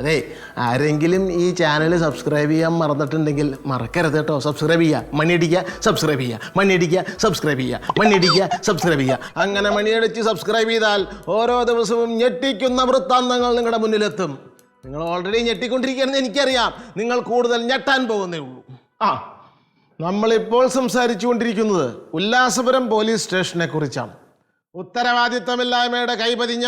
അതെ, ആരെങ്കിലും ഈ ചാനൽ സബ്സ്ക്രൈബ് ചെയ്യാൻ മറന്നിട്ടുണ്ടെങ്കിൽ മറക്കരുത് കേട്ടോ. സബ്സ്ക്രൈബ് ചെയ്യുക, മണിയടിക്കുക, സബ്സ്ക്രൈബ് ചെയ്യുക, മണിയടിക്കുക, സബ്സ്ക്രൈബ് ചെയ്യുക, മണിയടിക്കുക, സബ്സ്ക്രൈബ് ചെയ്യുക. അങ്ങനെ മണിയടിച്ച് സബ്സ്ക്രൈബ് ചെയ്താൽ ഓരോ ദിവസവും ഞെട്ടിക്കുന്ന വൃത്താന്തങ്ങൾ നിങ്ങളുടെ മുന്നിലെത്തും. നിങ്ങൾ ഓൾറെഡി ഞെട്ടിക്കൊണ്ടിരിക്കുകയാണെന്ന് എനിക്കറിയാം. നിങ്ങൾ കൂടുതൽ ഞെട്ടാൻ പോകുന്നേ ഉള്ളൂ. നമ്മളിപ്പോൾ സംസാരിച്ചു കൊണ്ടിരിക്കുന്നത് ഉല്ലാസപുരം പോലീസ് സ്റ്റേഷനെ കുറിച്ചാണ്. ഉത്തരവാദിത്തമില്ലായ്മയുടെ കൈപതിഞ്ഞ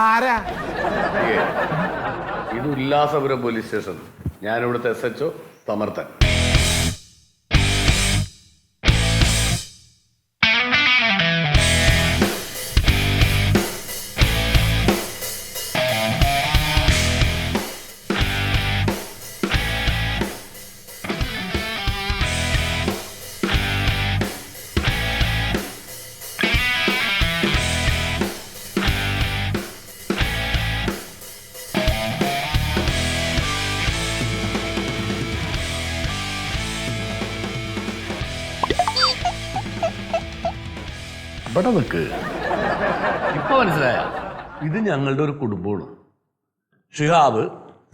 ആരാ? ഇത് ഉല്ലാസപുരം പോലീസ് സ്റ്റേഷൻ. ഞാനിവിടുത്തെ SHO സമർത്ഥൻ. ഇവിടെ നിൽക്ക്. ഇപ്പൊ മനസ്സിലായ? ഇത് ഞങ്ങളുടെ ഒരു കുടുംബമാണ്. ഷിഹാബ്,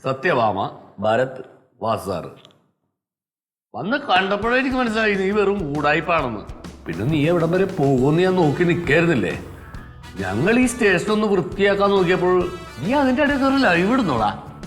സത്യഭാമ, ഭരത്, വാസാറ്. വന്ന് കണ്ടപ്പോഴേ എനിക്ക് മനസ്സിലായി നീ വെറും ഊടായ്പാണെന്ന്. പിന്നെ നീ എവിടം വരെ പോകുമെന്ന് ഞാൻ നോക്കി നിൽക്കായിരുന്നില്ലേ? ഞങ്ങൾ ഈ സ്റ്റേഷൻ ഒന്ന് വൃത്തിയാക്കാൻ നോക്കിയപ്പോൾ നീ അതിൻ്റെ ഇടയിൽ കയറി ലൈവ് ഇടുന്നോടാ.